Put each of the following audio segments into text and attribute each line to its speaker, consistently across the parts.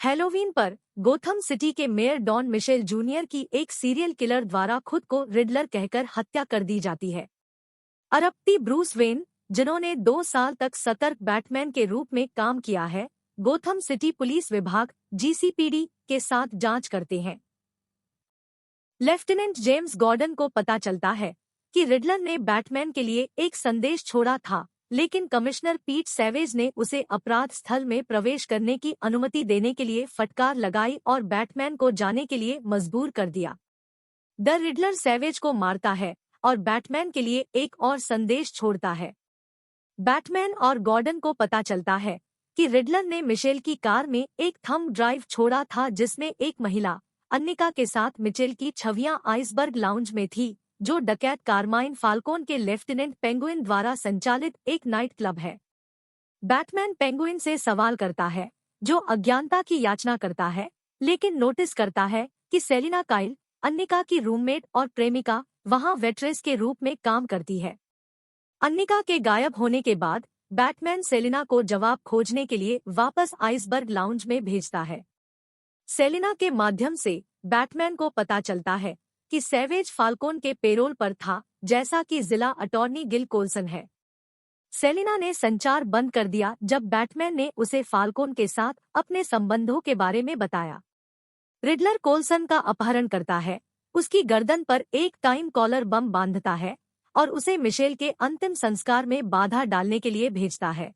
Speaker 1: Halloween पर Gotham city के mayor don Michel junior की एक सीरियल किलर द्वारा खुद को रिडलर कहकर हत्या कर दी जाती है। अरबती ब्रूस वेन, जिन्होंने 2 साल तक सतर्क बैटमैन के रूप में काम किया है, गोथम सिटी पुलिस विभाग (जीसीपीडी) के साथ जांच करते हैं। लेफ्टिनेंट जेम्स गॉर्डन को पता चलता है कि रिडलर ने बैटमैन के लिए एक संदेश छोड़ा था, लेकिन कमिश्नर पीट सैवेज ने उसे अपराध स्थल में प्रवेश करने की अनुमति देने के लिए फटकार लगाई और बैटमैन को जाने के लिए मजबूर कर दिया। द रिडलर सैवेज को मारता है और बैटमैन के लिए एक और संदेश छोड़ता है। बैटमैन और गॉर्डन को पता चलता है कि रिडलर ने मिशेल की कार में एक थंब ड्राइव छोड़ा था जिसमें एक महिला अन्निका के साथ मिचेल की छवियां आइसबर्ग लाउंज में थी, जो डकैत कारमाइन फाल्कोन के लेफ्टिनेंट पेंगुइन द्वारा संचालित एक नाइट क्लब है। बैटमैन पेंगुइन से सवाल करता है, जो अज्ञानता की याचना करता है, लेकिन नोटिस करता है कि सेलिना काइल, अन्निका की रूममेट और प्रेमिका, वहां वेट्रेस के रूप में काम करती है। अन्निका के गायब होने के बाद बैटमैन सेलिना को जवाब खोजने के लिए वापस आइसबर्ग लाउंज में भेजता है। सेलिना के माध्यम से बैटमैन को पता चलता है कि सैवेज फाल्कोन के पेरोल पर था, जैसा कि जिला अटॉर्नी गिल कोल्सन है। सेलिना ने संचार बंद कर दिया जब बैटमैन ने उसे फाल्कोन के साथ अपने संबंधों के बारे में बताया। रिडलर कोल्सन का अपहरण करता है, उसकी गर्दन पर एक टाइम कॉलर बम बांधता है और उसे मिशेल के अंतिम संस्कार में बाधा डालने के लिए भेजता है।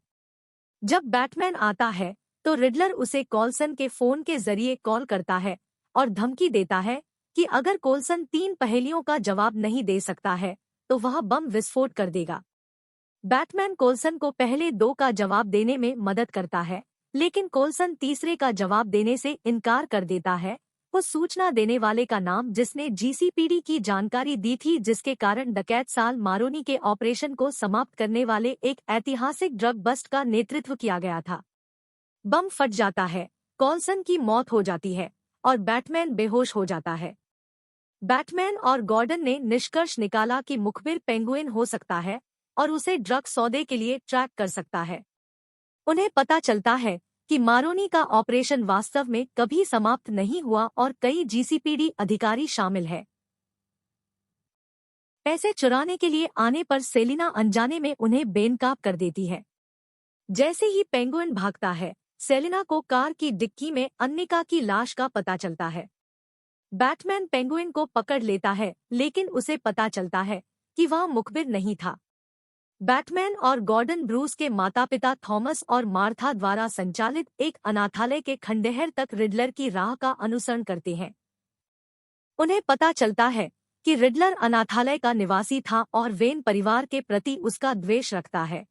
Speaker 1: जब बैटमैन आता है तो रिडलर उसे कोल्सन के फोन के जरिए कॉल करता है और धमकी देता है कि अगर कोल्सन 3 पहेलियों का जवाब नहीं दे सकता है तो वह बम विस्फोट कर देगा। बैटमैन कोल्सन को पहले 2 का जवाब देने में मदद करता है, लेकिन कोल्सन तीसरे का जवाब देने से इनकार कर देता है। उस सूचना देने वाले का नाम जिसने जीसीपीडी की जानकारी दी थी, जिसके कारण डकैत साल मारोनी के ऑपरेशन को समाप्त करने वाले एक ऐतिहासिक ड्रग बस्ट का नेतृत्व किया गया था। बम फट जाता है, कोल्सन की मौत हो जाती है और बैटमैन बेहोश हो जाता है। बैटमैन और गॉर्डन ने निष्कर्ष निकाला कि मुखबिर पेंगुइन हो सकता है और उसे ड्रग सौदे के लिए ट्रैक कर सकता है। उन्हें पता चलता है कि मारोनी का ऑपरेशन वास्तव में कभी समाप्त नहीं हुआ और कई जीसीपीडी अधिकारी शामिल है। पैसे चुराने के लिए आने पर सेलिना अनजाने में उन्हें बेनकाब कर देती है। जैसे ही पेंगुइन भागता है, सेलिना को कार की डिक्की में अन्निका की लाश का पता चलता है। बैटमैन पेंगुइन को पकड़ लेता है, लेकिन उसे पता चलता है कि वह मुखबिर नहीं था। बैटमैन और गॉर्डन ब्रूस के माता-पिता थॉमस और मार्था द्वारा संचालित एक अनाथालय के खंडहर तक रिडलर की राह का अनुसरण करते हैं। उन्हें पता चलता है कि रिडलर अनाथालय का निवासी था और वेन परिवार के प्रति उसका द्वेष रखता है।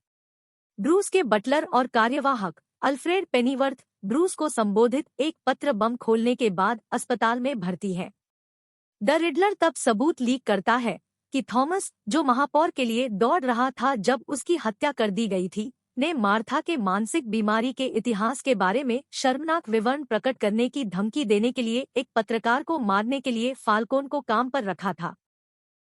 Speaker 1: ब्रूस के बटलर और कार्यवाहक अल्फ्रेड पेनीवर्थ ब्रूस को संबोधित एक पत्र बम खोलने के बाद अस्पताल में भर्ती है। द रिडलर तब सबूत लीक करता है कि थॉमस, जो महापौर के लिए दौड़ रहा था जब उसकी हत्या कर दी गई थी, ने मार्था के मानसिक बीमारी के इतिहास के बारे में शर्मनाक विवरण प्रकट करने की धमकी देने के लिए एक पत्रकार को मारने के लिए फाल्कोन को काम पर रखा था।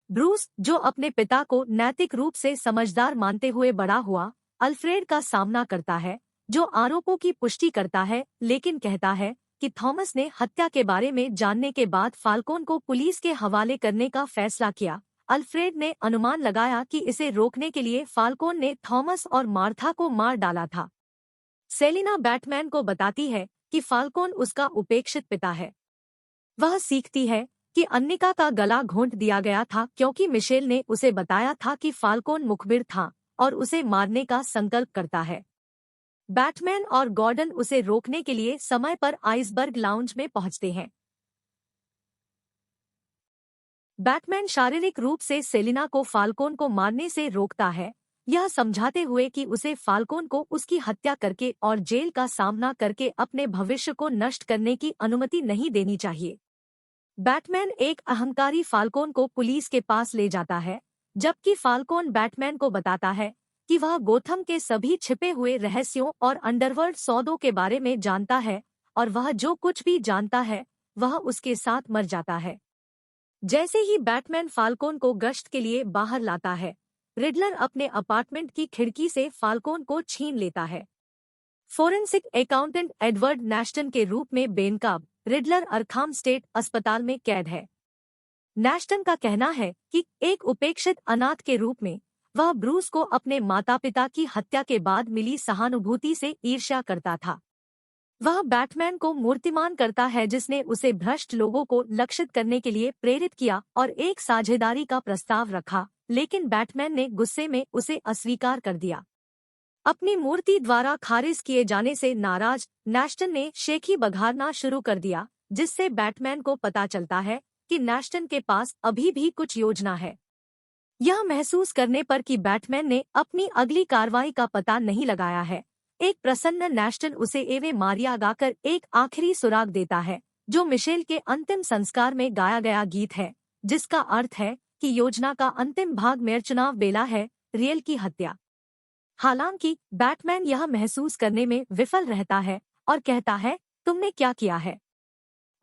Speaker 1: ब्रूस, जो अपने पिता को नैतिक रूप से समझदार मानते हुए बड़ा हुआ, अल्फ्रेड का सामना करता है, जो आरोपों की पुष्टि करता है, लेकिन कहता है कि थॉमस ने हत्या के बारे में जानने के बाद फाल्कोन को पुलिस के हवाले करने का फैसला किया। अल्फ्रेड ने अनुमान लगाया कि इसे रोकने के लिए फाल्कोन ने थॉमस और मार्था को मार डाला था। सेलिना बैटमैन को बताती है कि फाल्कोन उसका उपेक्षित पिता है। वह सीखती है कि अन्निका का गला घोंट दिया गया था क्योंकि मिशेल ने उसे बताया था कि फाल्कोन मुखबिर था और उसे मारने का संकल्प करता है। बैटमैन और गॉर्डन उसे रोकने के लिए समय पर आइसबर्ग लाउंज में पहुंचते हैं। बैटमैन शारीरिक रूप से सेलिना को फाल्कोन को मारने से रोकता है, यह समझाते हुए कि उसे फाल्कोन को उसकी हत्या करके और जेल का सामना करके अपने भविष्य को नष्ट करने की अनुमति नहीं देनी चाहिए। बैटमैन एक अहंकारी फाल्कोन को पुलिस के पास ले जाता है, जबकि फाल्कोन बैटमैन को बताता है कि वह गोथम के सभी छिपे हुए रहस्यों और अंडरवर्ल्ड सौदों के बारे में जानता है और वह जो कुछ भी जानता है वह उसके साथ मर जाता है। जैसे ही बैटमैन फाल्कोन को गश्त के लिए बाहर लाता है, रिडलर अपने अपार्टमेंट की खिड़की से फाल्कोन को छीन लेता है। फोरेंसिक अकाउंटेंट एडवर्ड नैश्टन के रूप में बेनकाब रिडलर अरखाम स्टेट अस्पताल में कैद है। नैश्टन का कहना है कि एक उपेक्षित अनाथ के रूप में वह ब्रूस को अपने माता पिता की हत्या के बाद मिली सहानुभूति से ईर्ष्या करता था। वह बैटमैन को मूर्तिमान करता है जिसने उसे भ्रष्ट लोगों को लक्षित करने के लिए प्रेरित किया और एक साझेदारी का प्रस्ताव रखा, लेकिन बैटमैन ने गुस्से में उसे अस्वीकार कर दिया। अपनी मूर्ति द्वारा खारिज किए जाने से नाराज नैश्टन ने शेखी बघारना शुरू कर दिया, जिससे बैटमैन को पता चलता है कि नैश्टन के पास अभी भी कुछ योजना है। यह महसूस करने पर कि बैटमैन ने अपनी अगली कार्रवाई का पता नहीं लगाया है, एक प्रसन्न नैश्टन उसे एवे मारिया गाकर एक आखिरी सुराग देता है, जो मिशेल के अंतिम संस्कार में गाया गया गीत है, जिसका अर्थ है कि योजना का अंतिम भाग मेयर चुनाव बेला है, रियल की हत्या। हालांकि बैटमैन यह महसूस करने में विफल रहता है और कहता है, तुमने क्या किया है?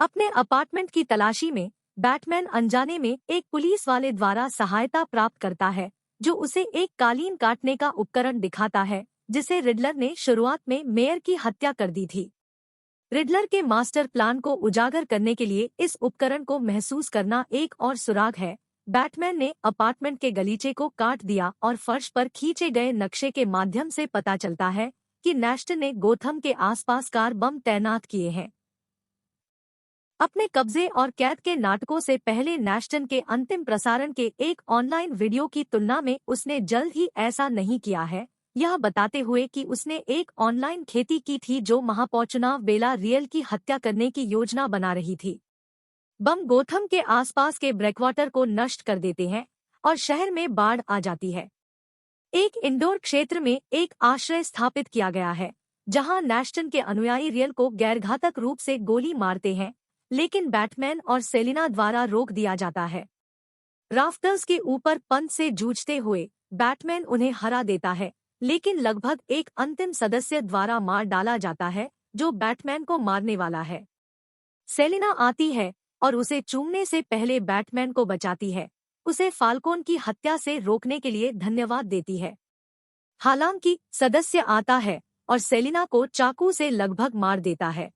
Speaker 1: अपने अपार्टमेंट की तलाशी में बैटमैन अनजाने में एक पुलिस वाले द्वारा सहायता प्राप्त करता है, जो उसे एक कालीन काटने का उपकरण दिखाता है, जिसे रिडलर ने शुरुआत में मेयर की हत्या कर दी थी। रिडलर के मास्टर प्लान को उजागर करने के लिए इस उपकरण को महसूस करना एक और सुराग है। बैटमैन ने अपार्टमेंट के गलीचे को काट दिया और फर्श पर खींचे गए नक्शे के माध्यम से पता चलता है कि नैश्टन ने गोथम के आसपास कार बम तैनात किए हैं। अपने कब्जे और कैद के नाटकों से पहले नैश्टन के अंतिम प्रसारण के एक ऑनलाइन वीडियो की तुलना में उसने जल्द ही ऐसा नहीं किया है, यह बताते हुए कि उसने एक ऑनलाइन खेती की थी जो महापौर चुनाव बेला रियल की हत्या करने की योजना बना रही थी। बम गोथम के आसपास के ब्रेकवाटर को नष्ट कर देते हैं और शहर में बाढ़ आ जाती है। एक इंडोर क्षेत्र में एक आश्रय स्थापित किया गया है, जहां नैश्टन के अनुयायी रियल को गैरघातक रूप से गोली मारते हैं, लेकिन बैटमैन और सेलिना द्वारा रोक दिया जाता है। राफ्टर्स के ऊपर पंच से जूझते हुए बैटमैन उन्हें हरा देता है, लेकिन लगभग एक अंतिम सदस्य द्वारा मार डाला जाता है, जो बैटमैन को मारने वाला है। सेलिना आती है और उसे चूमने से पहले बैटमैन को बचाती है, उसे फाल्कोन की हत्या से रोकने के लिए धन्यवाद देती है। हालांकि सदस्य आता है और सेलिना को चाकू से लगभग मार देता है।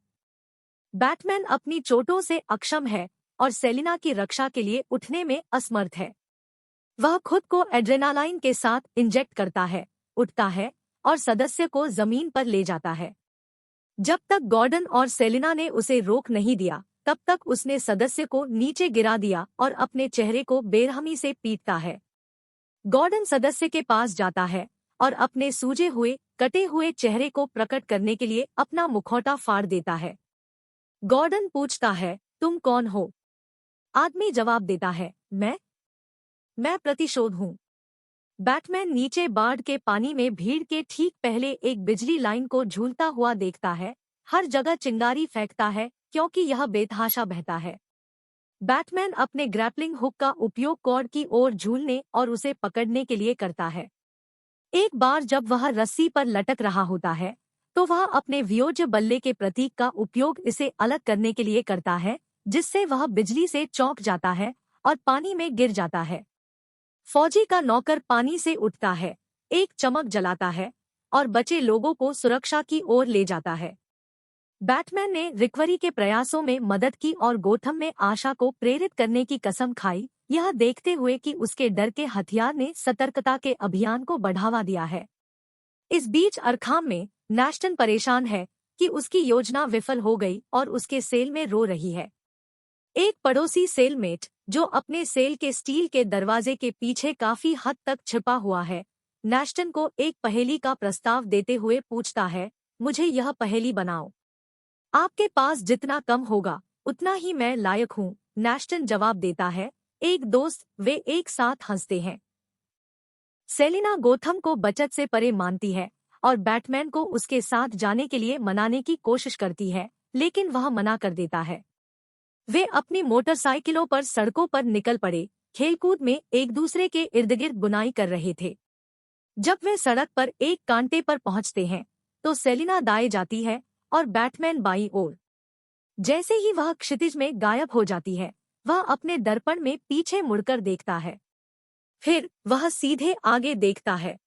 Speaker 1: बैटमैन अपनी चोटों से अक्षम है और सेलिना की रक्षा के लिए उठने में असमर्थ है। वह खुद को एड्रेनालाइन के साथ इंजेक्ट करता है, उठता है और सदस्य को जमीन पर ले जाता है। जब तक गॉर्डन और सेलिना ने उसे रोक नहीं दिया, तब तक उसने सदस्य को नीचे गिरा दिया और अपने चेहरे को बेरहमी से पीटता है। गॉर्डन सदस्य के पास जाता है और अपने सूजे हुए, कटे हुए चेहरे को प्रकट करने के लिए अपना मुखौटा फाड़ देता है। गॉर्डन पूछता है, तुम कौन हो? आदमी जवाब देता है, मैं प्रतिशोध हूँ। बैटमैन नीचे बाढ़ के पानी में भीड़ के ठीक पहले एक बिजली लाइन को झूलता हुआ देखता है, हर जगह चिंगारी फेंकता है क्योंकि यह बेतहाशा बहता है। बैटमैन अपने ग्रैपलिंग हुक का उपयोग कॉर्ड की ओर झूलने और उसे पकड़ने के लिए करता है। एक बार जब वह रस्सी पर लटक रहा होता है, तो वह अपने वियोज्य बल्ले के प्रतीक का उपयोग इसे अलग करने के लिए करता है, जिससे वह बिजली से चौंक जाता है और पानी में गिर जाता है। फौजी का नौकर पानी से उठता है, एक चमक जलाता है और बचे लोगों को सुरक्षा की ओर ले जाता है। बैटमैन ने रिकवरी के प्रयासों में मदद की और गोथम में आशा को प्रेरित करने की कसम खाई, यह देखते हुए कि उसके डर के हथियार ने सतर्कता के अभियान को बढ़ावा दिया है। इस बीच अरखाम में नैश्टन परेशान है कि उसकी योजना विफल हो गई और उसके सेल में रो रही है। एक पड़ोसी सेलमेट, जो अपने सेल के स्टील के दरवाजे के पीछे काफी हद तक छिपा हुआ है, नैश्टन को एक पहेली का प्रस्ताव देते हुए पूछता है, मुझे यह पहेली बनाओ। आपके पास जितना कम होगा उतना ही मैं लायक हूँ, नैश्टन जवाब देता है। एक दोस्त, वे एक साथ हंसते हैं। सेलिना गोथम को बचत से परे मानती है और बैटमैन को उसके साथ जाने के लिए मनाने की कोशिश करती है, लेकिन वह मना कर देता है। वे अपनी मोटरसाइकिलों पर सड़कों पर निकल पड़े, खेलकूद में एक दूसरे के इर्द गिर्द बुनाई कर रहे थे। जब वे सड़क पर एक कांटे पर पहुंचते हैं, तो सेलिना दाएं जाती है और बैटमैन बाईं ओर। जैसे ही वह क्षितिज में गायब हो जाती है, वह अपने दर्पण में पीछे मुड़कर देखता है। फिर वह सीधे आगे देखता है।